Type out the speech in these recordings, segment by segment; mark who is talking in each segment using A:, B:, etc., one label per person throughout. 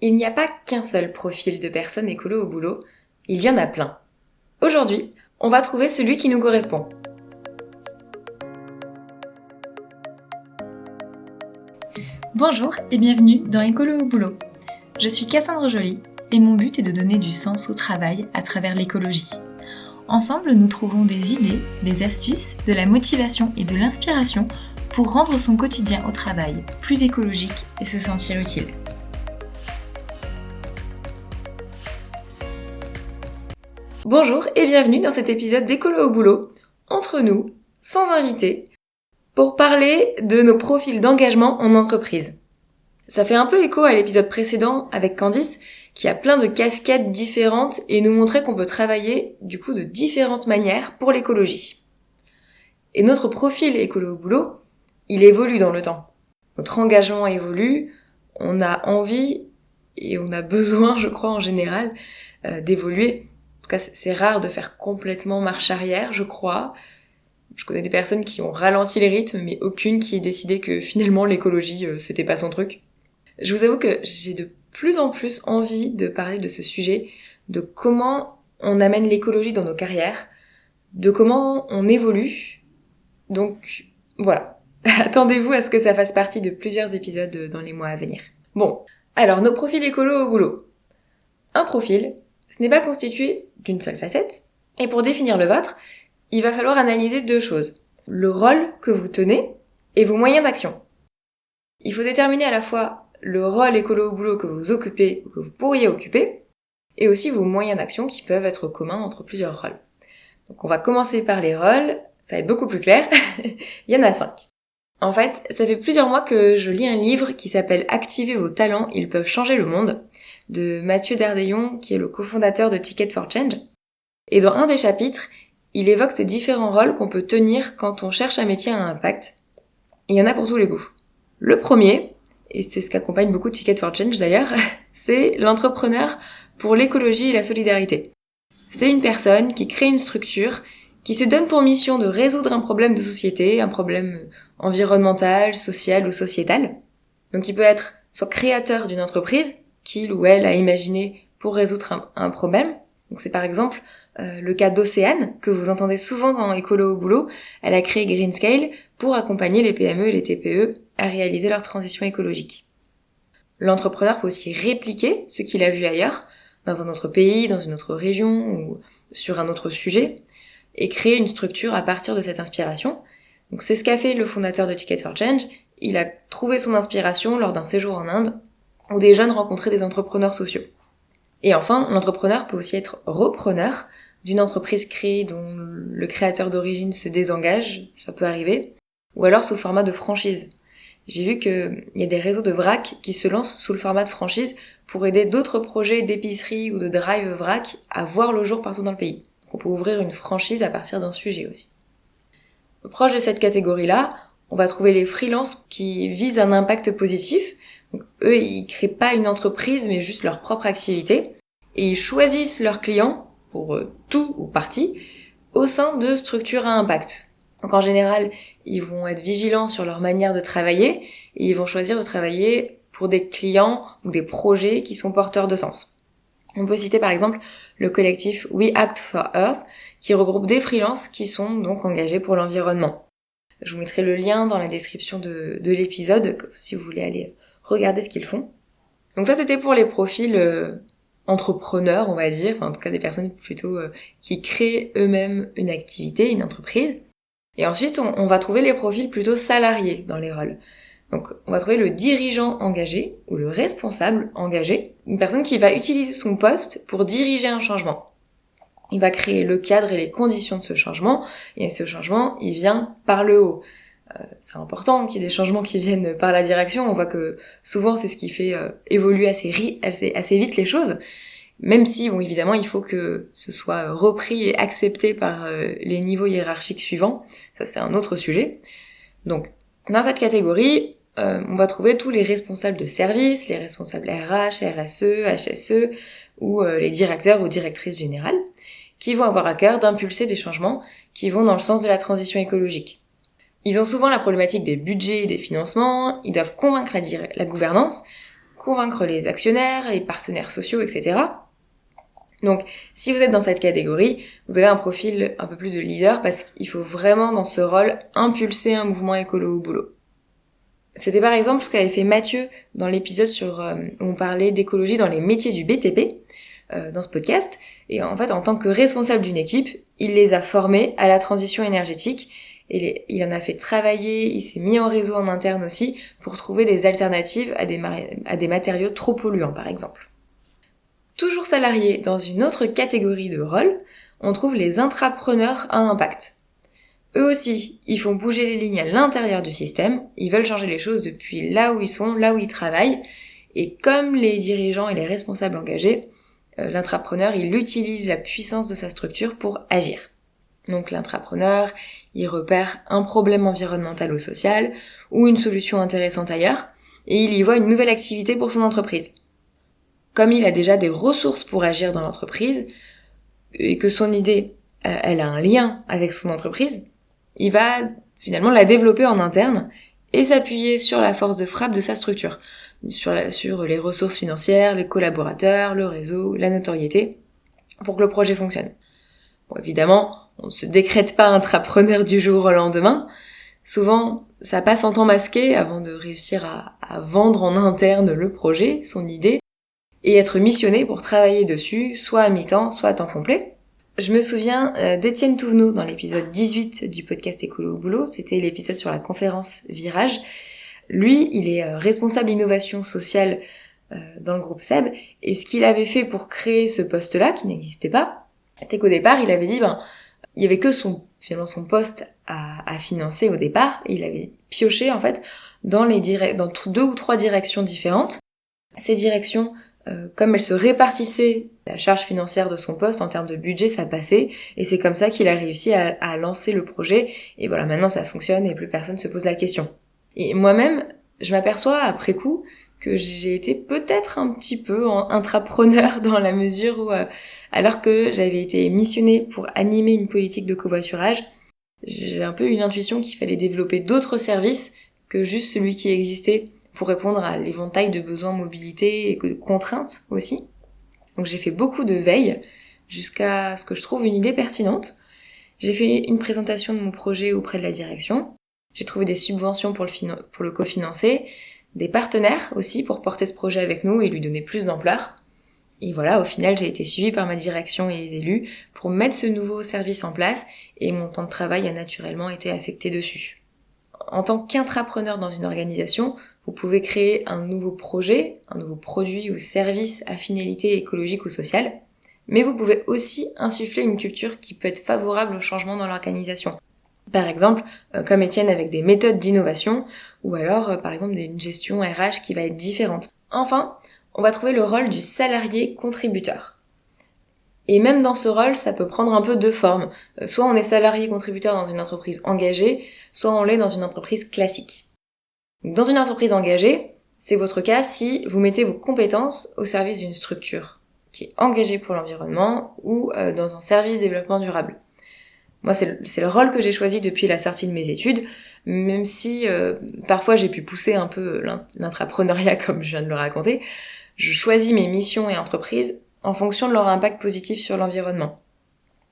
A: Il n'y a pas qu'un seul profil de personne écolo au boulot, il y en a plein. Aujourd'hui, on va trouver celui qui nous correspond. Bonjour et bienvenue dans Écolo au boulot. Je suis Cassandre Joly et mon but est de donner du sens au travail à travers l'écologie. Ensemble, nous trouvons des idées, des astuces, de la motivation et de l'inspiration pour rendre son quotidien au travail plus écologique et se sentir utile. Bonjour et bienvenue dans cet épisode d'Écolo au boulot, entre nous, sans invité, pour parler de nos profils d'engagement en entreprise. Ça fait un peu écho à l'épisode précédent avec Candice, qui a plein de casquettes différentes et nous montrait qu'on peut travailler du coup de différentes manières pour l'écologie. Et notre profil écolo au boulot, il évolue dans le temps. Notre engagement évolue, on a envie et on a besoin, je crois en général, d'évoluer. En tout cas, c'est rare de faire complètement marche arrière, je crois. Je connais des personnes qui ont ralenti les rythmes, mais aucune qui ait décidé que finalement l'écologie, c'était pas son truc. Je vous avoue que j'ai de plus en plus envie de parler de ce sujet, de comment on amène l'écologie dans nos carrières, de comment on évolue. Donc, voilà. Attendez-vous à ce que ça fasse partie de plusieurs épisodes dans les mois à venir. Bon, alors nos profils écolo au boulot. Un profil, ce n'est pas constitué d'une seule facette, et pour définir le vôtre, il va falloir analyser deux choses. Le rôle que vous tenez et vos moyens d'action. Il faut déterminer à la fois le rôle écolo au boulot que vous occupez ou que vous pourriez occuper, et aussi vos moyens d'action qui peuvent être communs entre plusieurs rôles. Donc on va commencer par les rôles, ça va être beaucoup plus clair. Il y en a 5. En fait, ça fait plusieurs mois que je lis un livre qui s'appelle « Activez vos talents, ils peuvent changer le monde » de Mathieu Dardeillon, qui est le cofondateur de Ticket for Change. Et dans un des chapitres, il évoque ces différents rôles qu'on peut tenir quand on cherche un métier à impact. Et il y en a pour tous les goûts. Le premier, et c'est ce qu'accompagne beaucoup de Ticket for Change d'ailleurs, c'est l'entrepreneur pour l'écologie et la solidarité. C'est une personne qui crée une structure qui se donne pour mission de résoudre un problème de société, un problème environnemental, social ou sociétal. Donc il peut être soit créateur d'une entreprise, qu'il ou elle a imaginé pour résoudre un problème. Donc c'est par exemple le cas d'Océane, que vous entendez souvent dans Écolo au boulot. Elle a créé Greenscale pour accompagner les PME et les TPE à réaliser leur transition écologique. L'entrepreneur peut aussi répliquer ce qu'il a vu ailleurs, dans un autre pays, dans une autre région ou sur un autre sujet, et créer une structure à partir de cette inspiration. Donc c'est ce qu'a fait le fondateur de Ticket for Change. Il a trouvé son inspiration lors d'un séjour en Inde, où des jeunes rencontraient des entrepreneurs sociaux. Et enfin, l'entrepreneur peut aussi être repreneur d'une entreprise créée dont le créateur d'origine se désengage, ça peut arriver, ou alors sous format de franchise. J'ai vu qu'il y a des réseaux de vrac qui se lancent sous le format de franchise pour aider d'autres projets d'épicerie ou de drive vrac à voir le jour partout dans le pays. Donc on peut ouvrir une franchise à partir d'un sujet aussi. Proche de cette catégorie-là, on va trouver les freelances qui visent un impact positif. Donc, eux, ils créent pas une entreprise, mais juste leur propre activité. Et ils choisissent leurs clients, pour tout ou partie, au sein de structures à impact. Donc en général, ils vont être vigilants sur leur manière de travailler, et ils vont choisir de travailler pour des clients ou des projets qui sont porteurs de sens. On peut citer par exemple le collectif We Act for Earth, qui regroupe des freelances qui sont donc engagés pour l'environnement. Je vous mettrai le lien dans la description de l'épisode, si vous voulez aller regarder ce qu'ils font. Donc ça, c'était pour les profils entrepreneurs, on va dire, enfin en tout cas des personnes plutôt qui créent eux-mêmes une activité, une entreprise. Et ensuite, on va trouver les profils plutôt salariés dans les rôles. Donc on va trouver le dirigeant engagé ou le responsable engagé, une personne qui va utiliser son poste pour diriger un changement. Il va créer le cadre et les conditions de ce changement, et ce changement, il vient par le haut. C'est important qu'il y ait des changements qui viennent par la direction. On voit que souvent c'est ce qui fait évoluer assez vite les choses, même si bon évidemment il faut que ce soit repris et accepté par les niveaux hiérarchiques suivants. Ça c'est un autre sujet. Donc dans cette catégorie, on va trouver tous les responsables de service, les responsables RH, RSE, HSE ou les directeurs ou directrices générales qui vont avoir à cœur d'impulser des changements qui vont dans le sens de la transition écologique. Ils ont souvent la problématique des budgets et des financements, ils doivent convaincre la gouvernance, convaincre les actionnaires, les partenaires sociaux, etc. Donc, si vous êtes dans cette catégorie, vous avez un profil un peu plus de leader parce qu'il faut vraiment, dans ce rôle, impulser un mouvement écolo au boulot. C'était par exemple ce qu'avait fait Mathieu dans l'épisode où on parlait d'écologie dans les métiers du BTP, dans ce podcast. Et en fait, en tant que responsable d'une équipe, il les a formés à la transition énergétique. Et il en a fait travailler, il s'est mis en réseau en interne aussi pour trouver des alternatives à des matériaux trop polluants, par exemple. Toujours salariés dans une autre catégorie de rôle, on trouve les intrapreneurs à impact. Eux aussi, ils font bouger les lignes à l'intérieur du système, ils veulent changer les choses depuis là où ils sont, là où ils travaillent, et comme les dirigeants et les responsables engagés, l'intrapreneur, il utilise la puissance de sa structure pour agir. Donc l'intrapreneur, il repère un problème environnemental ou social, ou une solution intéressante ailleurs, et il y voit une nouvelle activité pour son entreprise. Comme il a déjà des ressources pour agir dans l'entreprise, et que son idée, elle a un lien avec son entreprise, il va finalement la développer en interne et s'appuyer sur la force de frappe de sa structure, sur les ressources financières, les collaborateurs, le réseau, la notoriété, pour que le projet fonctionne. Bon, évidemment, on ne se décrète pas intrapreneur du jour au lendemain. Souvent, ça passe en temps masqué avant de réussir à vendre en interne le projet, son idée, et être missionné pour travailler dessus, soit à mi-temps, soit à temps complet. Je me souviens d'Étienne Touvenot dans l'épisode 18 du podcast Écolo au boulot, c'était l'épisode sur la conférence Virage. Lui, il est responsable innovation sociale dans le groupe SEB, et ce qu'il avait fait pour créer ce poste-là, qui n'existait pas, c'était qu'au départ, il avait dit, il y avait que son poste à financer au départ, et il avait pioché en fait dans 2 ou 3 directions différentes. Ces directions, comme elles se répartissaient la charge financière de son poste en termes de budget, ça passait, et c'est comme ça qu'il a réussi à lancer le projet, et voilà, maintenant ça fonctionne et plus personne se pose la question. Et moi-même, je m'aperçois après coup que j'ai été peut-être un petit peu intrapreneur dans la mesure où, alors que j'avais été missionnée pour animer une politique de covoiturage, j'ai un peu eu l'intuition qu'il fallait développer d'autres services que juste celui qui existait pour répondre à l'éventail de besoins mobilité et de contraintes aussi. Donc j'ai fait beaucoup de veille jusqu'à ce que je trouve une idée pertinente. J'ai fait une présentation de mon projet auprès de la direction. J'ai trouvé des subventions pour le cofinancer, des partenaires aussi pour porter ce projet avec nous et lui donner plus d'ampleur. Et voilà, au final, j'ai été suivie par ma direction et les élus pour mettre ce nouveau service en place et mon temps de travail a naturellement été affecté dessus. En tant qu'intrapreneur dans une organisation, vous pouvez créer un nouveau projet, un nouveau produit ou service à finalité écologique ou sociale, mais vous pouvez aussi insuffler une culture qui peut être favorable au changement dans l'organisation. Par exemple, comme Étienne avec des méthodes d'innovation, ou alors par exemple une gestion RH qui va être différente. Enfin, on va trouver le rôle du salarié contributeur. Et même dans ce rôle, ça peut prendre un peu deux formes. Soit on est salarié contributeur dans une entreprise engagée, soit on l'est dans une entreprise classique. Dans une entreprise engagée, c'est votre cas si vous mettez vos compétences au service d'une structure qui est engagée pour l'environnement ou dans un service développement durable. Moi, c'est le rôle que j'ai choisi depuis la sortie de mes études, même si parfois j'ai pu pousser un peu l'intrapreneuriat comme je viens de le raconter. Je choisis mes missions et entreprises en fonction de leur impact positif sur l'environnement.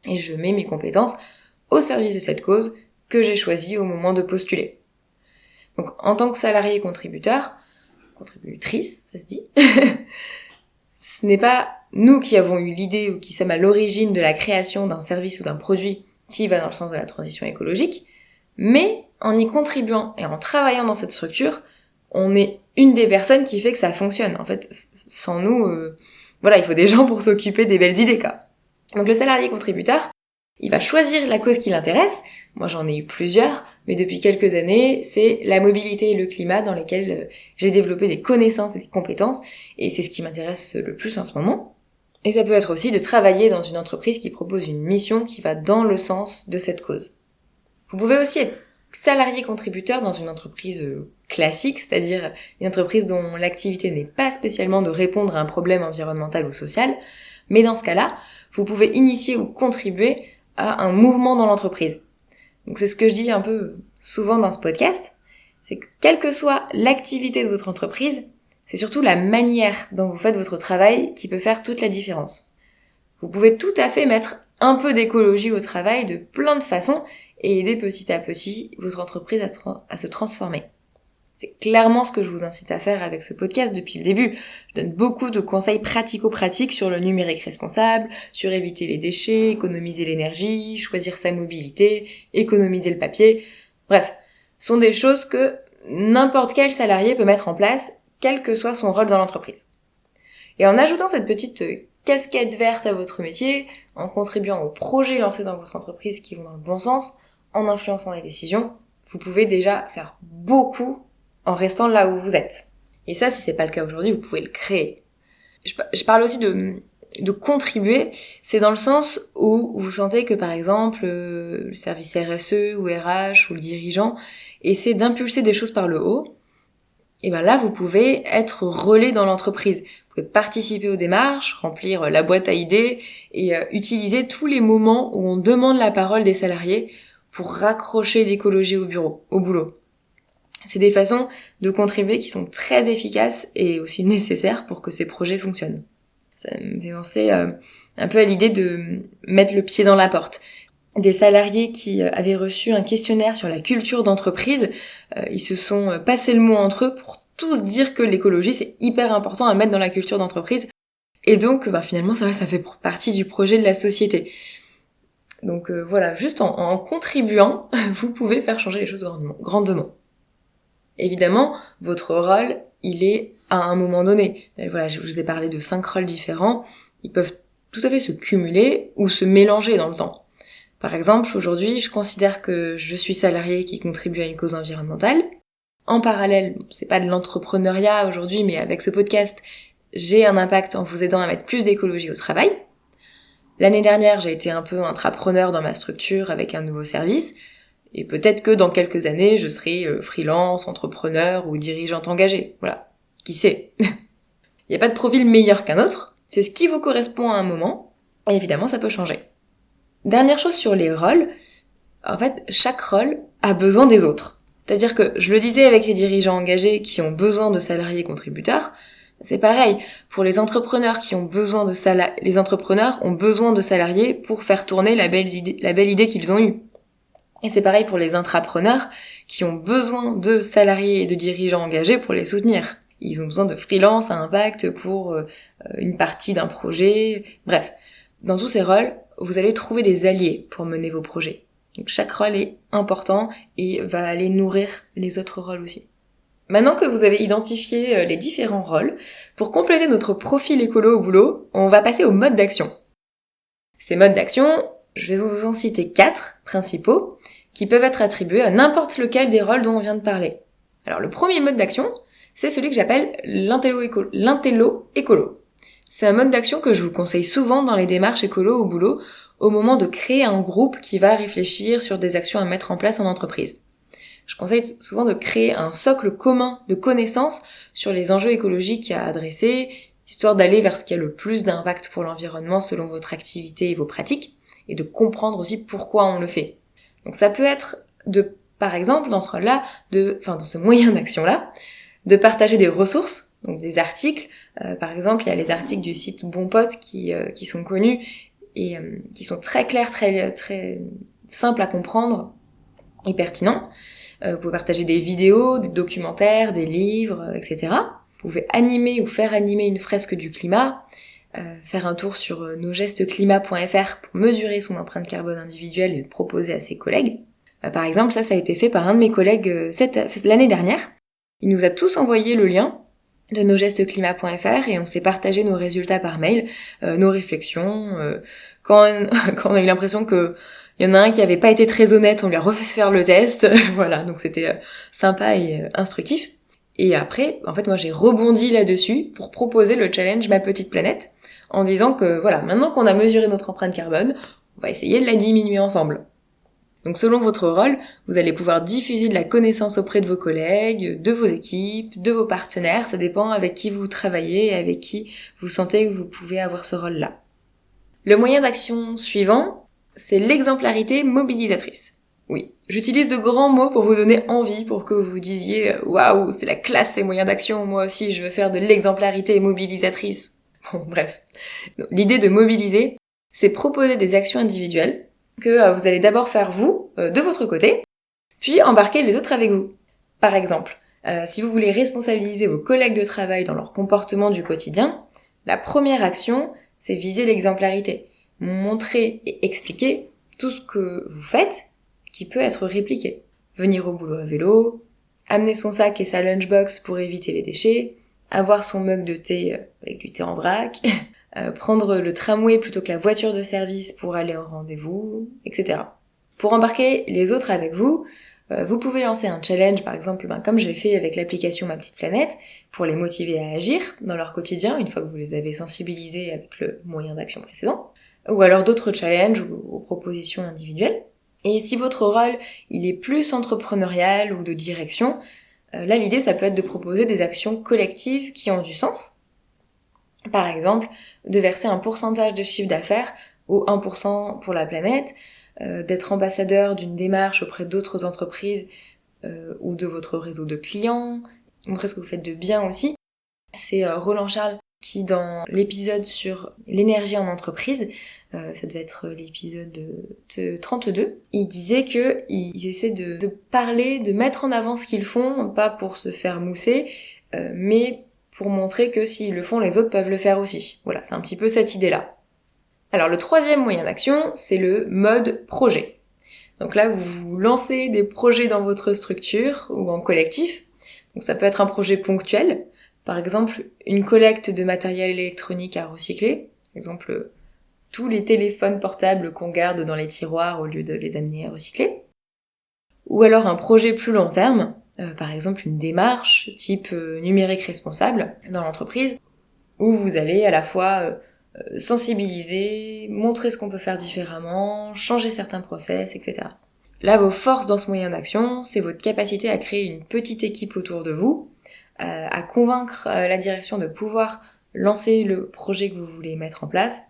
A: Et je mets mes compétences au service de cette cause que j'ai choisie au moment de postuler. Donc, en tant que salarié contributrice, ça se dit, ce n'est pas nous qui avons eu l'idée ou qui sommes à l'origine de la création d'un service ou d'un produit qui va dans le sens de la transition écologique, mais en y contribuant et en travaillant dans cette structure, on est une des personnes qui fait que ça fonctionne. En fait, sans nous, il faut des gens pour s'occuper des belles idées, quoi. Donc le salarié contributeur, il va choisir la cause qui l'intéresse. Moi, j'en ai eu plusieurs, mais depuis quelques années, c'est la mobilité et le climat dans lesquels j'ai développé des connaissances et des compétences, et c'est ce qui m'intéresse le plus en ce moment. Et ça peut être aussi de travailler dans une entreprise qui propose une mission qui va dans le sens de cette cause. Vous pouvez aussi être salarié contributeur dans une entreprise classique, c'est-à-dire une entreprise dont l'activité n'est pas spécialement de répondre à un problème environnemental ou social, mais dans ce cas-là, vous pouvez initier ou contribuer à un mouvement dans l'entreprise. Donc c'est ce que je dis un peu souvent dans ce podcast, c'est que quelle que soit l'activité de votre entreprise, C'est surtout la manière dont vous faites votre travail qui peut faire toute la différence. Vous pouvez tout à fait mettre un peu d'écologie au travail de plein de façons et aider petit à petit votre entreprise à se transformer. C'est clairement ce que je vous incite à faire avec ce podcast depuis le début. Je donne beaucoup de conseils pratico-pratiques sur le numérique responsable, sur éviter les déchets, économiser l'énergie, choisir sa mobilité, économiser le papier. Bref, ce sont des choses que n'importe quel salarié peut mettre en place, quel que soit son rôle dans l'entreprise. Et en ajoutant cette petite casquette verte à votre métier, en contribuant aux projets lancés dans votre entreprise qui vont dans le bon sens, en influençant les décisions, vous pouvez déjà faire beaucoup en restant là où vous êtes. Et ça, si c'est pas le cas aujourd'hui, vous pouvez le créer. Je parle aussi de contribuer, c'est dans le sens où vous sentez que par exemple le service RSE ou RH ou le dirigeant essaie d'impulser des choses par le haut, et ben là vous pouvez être relais dans l'entreprise. Vous pouvez participer aux démarches, remplir la boîte à idées et utiliser tous les moments où on demande la parole des salariés pour raccrocher l'écologie au boulot. C'est des façons de contribuer qui sont très efficaces et aussi nécessaires pour que ces projets fonctionnent. Ça me fait penser un peu à l'idée de mettre le pied dans la porte. Des salariés qui avaient reçu un questionnaire sur la culture d'entreprise, ils se sont passé le mot entre eux pour tous dire que l'écologie c'est hyper important à mettre dans la culture d'entreprise. Et donc finalement ça fait partie du projet de la société. Donc voilà, juste en contribuant, vous pouvez faire changer les choses grandement. Évidemment, votre rôle, il est à un moment donné. Voilà, je vous ai parlé de 5 rôles différents. Ils peuvent tout à fait se cumuler ou se mélanger dans le temps. Par exemple, aujourd'hui, je considère que je suis salarié qui contribue à une cause environnementale. En parallèle, c'est pas de l'entrepreneuriat aujourd'hui, mais avec ce podcast, j'ai un impact en vous aidant à mettre plus d'écologie au travail. L'année dernière, j'ai été un peu intrapreneur dans ma structure avec un nouveau service. Et peut-être que dans quelques années, je serai freelance, entrepreneur ou dirigeante engagée. Voilà. Qui sait? Il n'y a pas de profil meilleur qu'un autre. C'est ce qui vous correspond à un moment. Et évidemment, ça peut changer. Dernière chose sur les rôles. En fait, chaque rôle a besoin des autres. C'est-à-dire que, je le disais avec les dirigeants engagés qui ont besoin de salariés contributeurs, c'est pareil. Pour les entrepreneurs qui ont besoin de les entrepreneurs ont besoin de salariés pour faire tourner la belle idée qu'ils ont eue. Et c'est pareil pour les intrapreneurs qui ont besoin de salariés et de dirigeants engagés pour les soutenir. Ils ont besoin de freelance à impact pour une partie d'un projet. Bref, dans tous ces rôles, vous allez trouver des alliés pour mener vos projets. Donc chaque rôle est important et va aller nourrir les autres rôles aussi. Maintenant que vous avez identifié les différents rôles, pour compléter notre profil écolo au boulot, on va passer aux modes d'action. Ces modes d'action, je vais vous en citer 4 principaux qui peuvent être attribués à n'importe lequel des rôles dont on vient de parler. Alors le premier mode d'action, c'est celui que j'appelle l'intello écolo. C'est un mode d'action que je vous conseille souvent dans les démarches écolo au boulot au moment de créer un groupe qui va réfléchir sur des actions à mettre en place en entreprise. Je conseille souvent de créer un socle commun de connaissances sur les enjeux écologiques à adresser, histoire d'aller vers ce qui a le plus d'impact pour l'environnement selon votre activité et vos pratiques, et de comprendre aussi pourquoi on le fait. Donc ça peut être par exemple, dans ce rôle-là, dans ce moyen d'action-là, de partager des ressources, donc des articles. Par exemple, il y a les articles du site Bon Pote qui sont connus et qui sont très clairs, très simples à comprendre et pertinents. Vous pouvez partager des vidéos, des documentaires, des livres, etc. Vous pouvez animer ou faire animer une fresque du climat, faire un tour sur nosgestesclimat.fr pour mesurer son empreinte carbone individuelle et le proposer à ses collègues. Par exemple, ça a été fait par un de mes collègues l'année dernière. Il nous a tous envoyé le lien de nosgestesclimat.fr et on s'est partagé nos résultats par mail, nos réflexions. Quand on a eu l'impression que il y en a un qui avait pas été très honnête, on lui a refait faire le test. Voilà, donc c'était sympa et instructif. Et après, en fait, moi j'ai rebondi là-dessus pour proposer le challenge Ma Petite Planète en disant que voilà, maintenant qu'on a mesuré notre empreinte carbone, on va essayer de la diminuer ensemble. Donc selon votre rôle, vous allez pouvoir diffuser de la connaissance auprès de vos collègues, de vos équipes, de vos partenaires, ça dépend avec qui vous travaillez et avec qui vous sentez que vous pouvez avoir ce rôle-là. Le moyen d'action suivant, c'est l'exemplarité mobilisatrice, Oui, j'utilise de grands mots pour vous donner envie, pour que vous disiez « Waouh, c'est la classe ces moyens d'action, moi aussi je veux faire de l'exemplarité mobilisatrice ». Bon, bref. Donc, l'idée de mobiliser, c'est proposer des actions individuelles que vous allez d'abord faire vous, de votre côté, puis embarquer les autres avec vous. Par exemple, si vous voulez responsabiliser vos collègues de travail dans leur comportement du quotidien, la première action, c'est viser l'exemplarité. Montrer et expliquer tout ce que vous faites qui peut être répliqué. Venir au boulot à vélo, amener son sac et sa lunchbox pour éviter les déchets, avoir son mug de thé avec du thé en vrac, prendre le tramway plutôt que la voiture de service pour aller au rendez-vous, etc. Pour embarquer les autres avec vous, vous pouvez lancer un challenge, par exemple, comme je l'ai fait avec l'application Ma Petite Planète, pour les motiver à agir dans leur quotidien, une fois que vous les avez sensibilisés avec le moyen d'action précédent, ou alors d'autres challenges ou propositions individuelles. Et si votre rôle, il est plus entrepreneurial ou de direction, là l'idée ça peut être de proposer des actions collectives qui ont du sens. Par exemple, de verser un pourcentage de chiffre d'affaires au 1% pour la planète, d'être ambassadeur d'une démarche auprès d'autres entreprises ou de votre réseau de clients, montrer ce que vous faites de bien aussi. C'est Roland Charles qui, dans l'épisode sur l'énergie en entreprise, ça devait être l'épisode 32, il disait que ils essaient de parler, de mettre en avant ce qu'ils font, pas pour se faire mousser, mais pour montrer que s'ils le font, les autres peuvent le faire aussi. Voilà, c'est un petit peu cette idée-là. Alors le troisième moyen d'action, c'est le mode projet. Donc là, vous lancez des projets dans votre structure ou en collectif. Donc ça peut être un projet ponctuel, par exemple une collecte de matériel électronique à recycler, par exemple tous les téléphones portables qu'on garde dans les tiroirs au lieu de les amener à recycler. Ou alors un projet plus long terme, par exemple une démarche type numérique responsable dans l'entreprise, où vous allez à la fois sensibiliser, montrer ce qu'on peut faire différemment, changer certains process, etc. Là, vos forces dans ce moyen d'action, c'est votre capacité à créer une petite équipe autour de vous, à convaincre la direction de pouvoir lancer le projet que vous voulez mettre en place,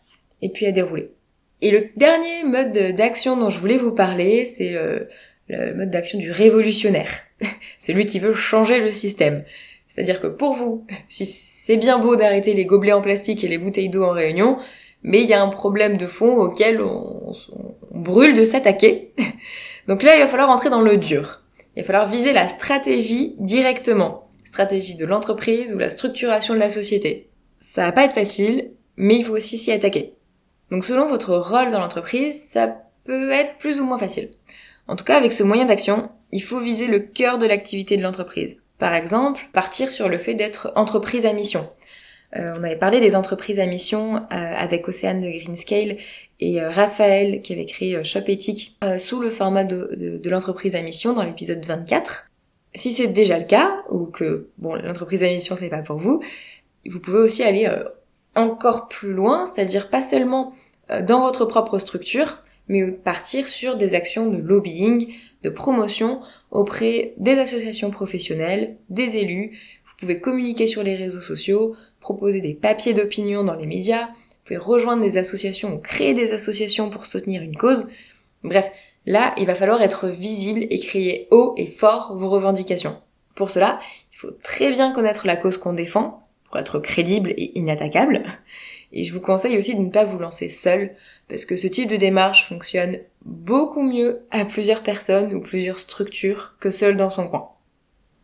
A: et puis à dérouler. Et le dernier mode d'action dont je voulais vous parler, c'est le mode d'action du révolutionnaire. C'est lui qui veut changer le système. C'est-à-dire que pour vous, si c'est bien beau d'arrêter les gobelets en plastique et les bouteilles d'eau en réunion, mais il y a un problème de fond auquel on brûle de s'attaquer. Donc là, il va falloir entrer dans le dur. Il va falloir viser la stratégie directement. Stratégie de l'entreprise ou la structuration de la société. Ça va pas être facile, mais il faut aussi s'y attaquer. Donc selon votre rôle dans l'entreprise, ça peut être plus ou moins facile. En tout cas, avec ce moyen d'action, il faut viser le cœur de l'activité de l'entreprise. Par exemple, partir sur le fait d'être entreprise à mission. On avait parlé des entreprises à mission avec Océane de Greenscale et Raphaël qui avait créé Shop Éthique sous le format de l'entreprise à mission dans l'épisode 24. Si c'est déjà le cas, ou que l'entreprise à mission c'est pas pour vous, vous pouvez aussi aller encore plus loin, c'est-à-dire pas seulement dans votre propre structure, mais partir sur des actions de lobbying, de promotion auprès des associations professionnelles, des élus. Vous pouvez communiquer sur les réseaux sociaux, proposer des papiers d'opinion dans les médias, vous pouvez rejoindre des associations ou créer des associations pour soutenir une cause. Bref, là, il va falloir être visible et crier haut et fort vos revendications. Pour cela, il faut très bien connaître la cause qu'on défend, pour être crédible et inattaquable. Et je vous conseille aussi de ne pas vous lancer seul, parce que ce type de démarche fonctionne beaucoup mieux à plusieurs personnes ou plusieurs structures que seul dans son coin.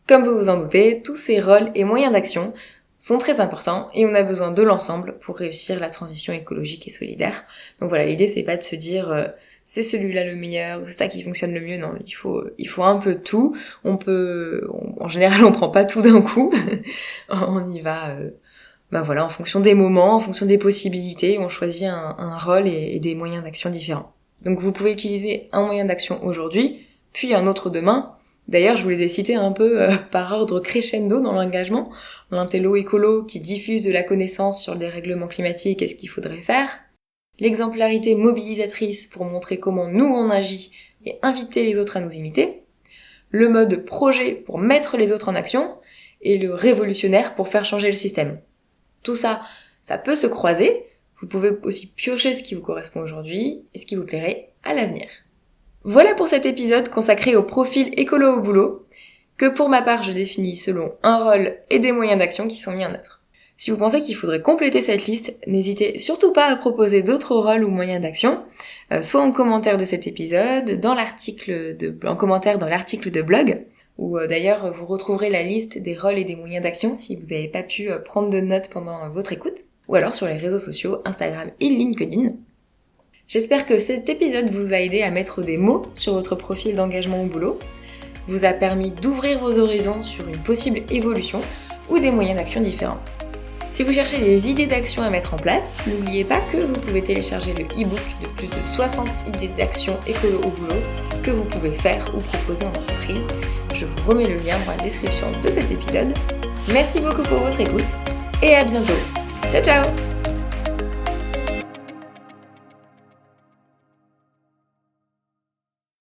A: Comme vous vous en doutez, tous ces rôles et moyens d'action sont très importants et on a besoin de l'ensemble pour réussir la transition écologique et solidaire. Donc voilà, l'idée c'est pas de se dire c'est celui-là le meilleur, c'est ça qui fonctionne le mieux. Non, il faut un peu de tout. En général on prend pas tout d'un coup. On y va en fonction des moments, en fonction des possibilités, on choisit un rôle et des moyens d'action différents. Donc vous pouvez utiliser un moyen d'action aujourd'hui, puis un autre demain. D'ailleurs, je vous les ai cités un peu par ordre crescendo dans l'engagement. L'intello écolo qui diffuse de la connaissance sur le dérèglement climatique et ce qu'il faudrait faire. L'exemplarité mobilisatrice pour montrer comment nous on agit et inviter les autres à nous imiter. Le mode projet pour mettre les autres en action. Et le révolutionnaire pour faire changer le système. Tout ça, ça peut se croiser. Vous pouvez aussi piocher ce qui vous correspond aujourd'hui et ce qui vous plairait à l'avenir. Voilà pour cet épisode consacré au profil écolo au boulot, que pour ma part je définis selon un rôle et des moyens d'action qui sont mis en œuvre. Si vous pensez qu'il faudrait compléter cette liste, n'hésitez surtout pas à proposer d'autres rôles ou moyens d'action, soit en commentaire de cet épisode, en commentaire dans l'article de blog, où d'ailleurs vous retrouverez la liste des rôles et des moyens d'action si vous n'avez pas pu prendre de notes pendant votre écoute, ou alors sur les réseaux sociaux, Instagram et LinkedIn. J'espère que cet épisode vous a aidé à mettre des mots sur votre profil d'engagement au boulot, vous a permis d'ouvrir vos horizons sur une possible évolution ou des moyens d'action différents. Si vous cherchez des idées d'action à mettre en place, n'oubliez pas que vous pouvez télécharger le e-book de plus de 60 idées d'action écolo au boulot que vous pouvez faire ou proposer en entreprise. Je vous remets le lien dans la description de cet épisode. Merci beaucoup pour votre écoute et à bientôt. Ciao ciao!